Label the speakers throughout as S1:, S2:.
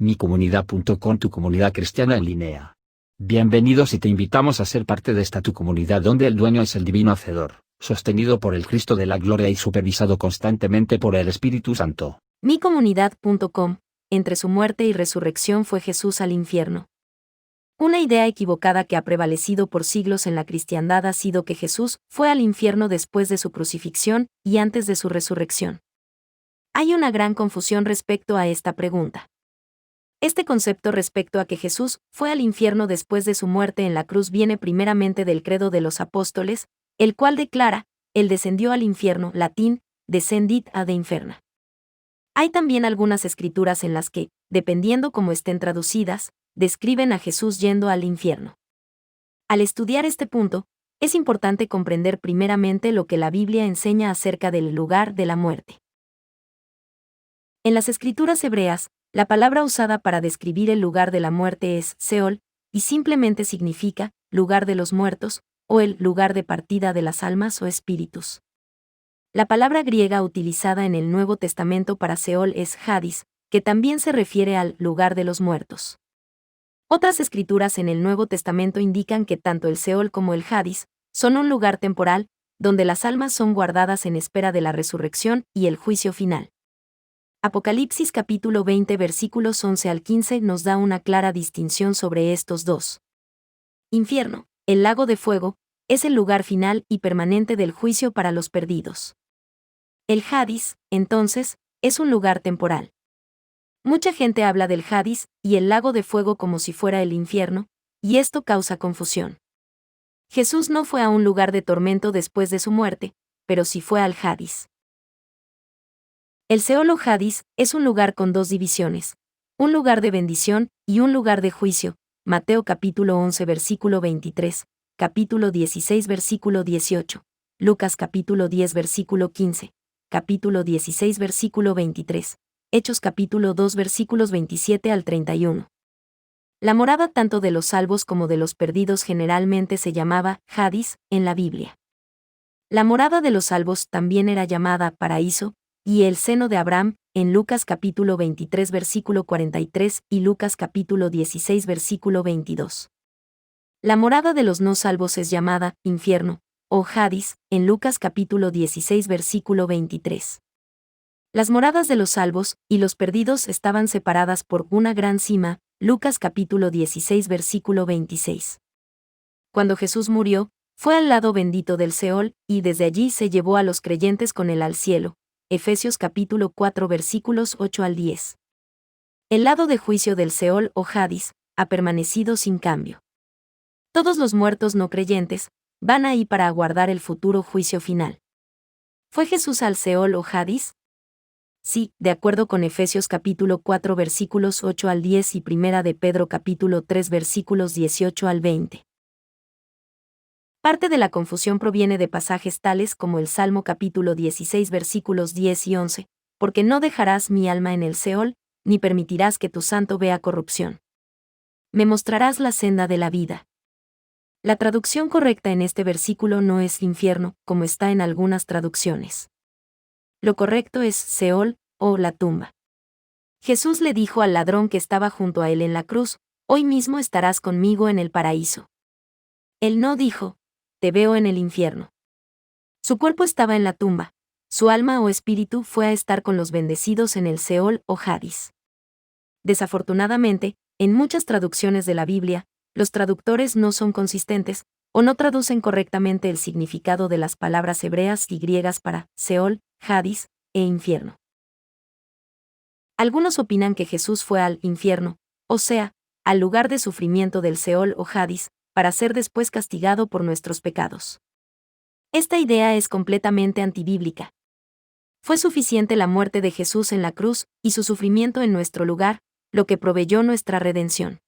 S1: micomunidad.com, tu comunidad cristiana en línea. Bienvenidos y te invitamos a ser parte de esta tu comunidad donde el dueño es el divino Hacedor, sostenido por el Cristo de la Gloria y supervisado constantemente por el Espíritu Santo.
S2: micomunidad.com, entre su muerte y resurrección fue Jesús al infierno. Una idea equivocada que ha prevalecido por siglos en la cristiandad ha sido que Jesús fue al infierno después de su crucifixión y antes de su resurrección. Hay una gran confusión respecto a esta pregunta. Este concepto respecto a que Jesús fue al infierno después de su muerte en la cruz viene primeramente del credo de los apóstoles, el cual declara: Él descendió al infierno, latín, descendit ad inferna. Hay también algunas escrituras en las que, dependiendo cómo estén traducidas, describen a Jesús yendo al infierno. Al estudiar este punto, es importante comprender primeramente lo que la Biblia enseña acerca del lugar de la muerte. En las escrituras hebreas, la palabra usada para describir el lugar de la muerte es Seol, y simplemente significa lugar de los muertos, o el lugar de partida de las almas o espíritus. La palabra griega utilizada en el Nuevo Testamento para Seol es Hadis, que también se refiere al lugar de los muertos. Otras escrituras en el Nuevo Testamento indican que tanto el Seol como el Hadis son un lugar temporal, donde las almas son guardadas en espera de la resurrección y el juicio final. Apocalipsis capítulo 20 versículos 11 al 15 nos da una clara distinción sobre estos dos. Infierno, el lago de fuego, es el lugar final y permanente del juicio para los perdidos. El Hadis, entonces, es un lugar temporal. Mucha gente habla del Hadis y el lago de fuego como si fuera el infierno, y esto causa confusión. Jesús no fue a un lugar de tormento después de su muerte, pero sí fue al Hadis. El Seol o Hadis es un lugar con dos divisiones, un lugar de bendición y un lugar de juicio, Mateo capítulo 11 versículo 23, capítulo 16 versículo 18, Lucas capítulo 10 versículo 15, capítulo 16 versículo 23, Hechos capítulo 2 versículos 27 al 31. La morada tanto de los salvos como de los perdidos generalmente se llamaba Hadis en la Biblia. La morada de los salvos también era llamada paraíso, y el seno de Abraham, en Lucas capítulo 23 versículo 43 y Lucas capítulo 16 versículo 22. La morada de los no salvos es llamada infierno, o Hadis, en Lucas capítulo 16 versículo 23. Las moradas de los salvos y los perdidos estaban separadas por una gran cima, Lucas capítulo 16 versículo 26. Cuando Jesús murió, fue al lado bendito del Seol, y desde allí se llevó a los creyentes con él al cielo, Efesios capítulo 4 versículos 8 al 10. El lado de juicio del Seol o Hadis ha permanecido sin cambio. Todos los muertos no creyentes van ahí para aguardar el futuro juicio final. ¿Fue Jesús al Seol o Hadis? Sí, de acuerdo con Efesios capítulo 4 versículos 8 al 10 y Primera de Pedro capítulo 3 versículos 18 al 20. Parte de la confusión proviene de pasajes tales como el Salmo capítulo 16 versículos 10 y 11, porque no dejarás mi alma en el Seol, ni permitirás que tu santo vea corrupción. Me mostrarás la senda de la vida. La traducción correcta en este versículo no es infierno, como está en algunas traducciones. Lo correcto es Seol, o la tumba. Jesús le dijo al ladrón que estaba junto a él en la cruz: hoy mismo estarás conmigo en el paraíso. Él no dijo: te veo en el infierno. Su cuerpo estaba en la tumba, su alma o espíritu fue a estar con los bendecidos en el Seol o Hadis. Desafortunadamente, en muchas traducciones de la Biblia, los traductores no son consistentes, o no traducen correctamente el significado de las palabras hebreas y griegas para Seol, Hadis e infierno. Algunos opinan que Jesús fue al infierno, o sea, al lugar de sufrimiento del Seol o Hadis, para ser después castigado por nuestros pecados. Esta idea es completamente antibíblica. Fue suficiente la muerte de Jesús en la cruz y su sufrimiento en nuestro lugar, lo que proveyó nuestra redención.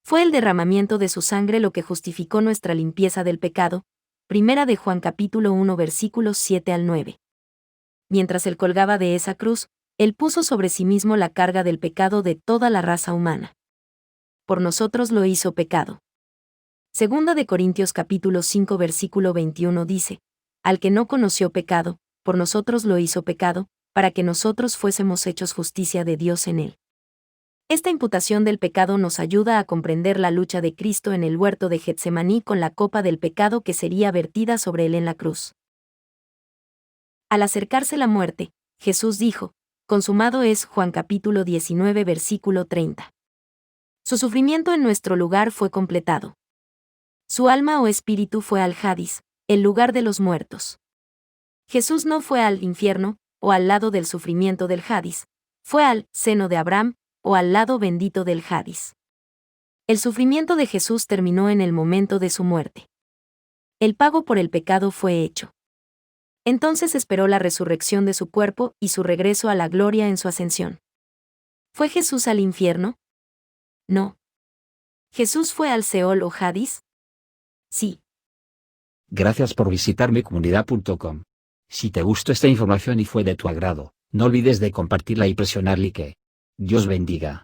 S2: Fue el derramamiento de su sangre lo que justificó nuestra limpieza del pecado, Primera de Juan capítulo 1 versículos 7 al 9. Mientras él colgaba de esa cruz, él puso sobre sí mismo la carga del pecado de toda la raza humana. Por nosotros lo hizo pecado. Segunda de Corintios capítulo 5 versículo 21 dice: al que no conoció pecado, por nosotros lo hizo pecado, para que nosotros fuésemos hechos justicia de Dios en él. Esta imputación del pecado nos ayuda a comprender la lucha de Cristo en el huerto de Getsemaní con la copa del pecado que sería vertida sobre él en la cruz. Al acercarse la muerte, Jesús dijo, consumado es. Juan capítulo 19 versículo 30. Su sufrimiento en nuestro lugar fue completado. Su alma o espíritu fue al Hadís, el lugar de los muertos. Jesús no fue al infierno, o al lado del sufrimiento del Hadís, fue al seno de Abraham, o al lado bendito del Hadís. El sufrimiento de Jesús terminó en el momento de su muerte. El pago por el pecado fue hecho. Entonces esperó la resurrección de su cuerpo y su regreso a la gloria en su ascensión. ¿Fue Jesús al infierno? No. ¿Jesús fue al Seol o Hadís? Sí.
S1: Gracias por visitar micomunidad.com. Si te gustó esta información y fue de tu agrado, no olvides de compartirla y presionar like. Dios bendiga.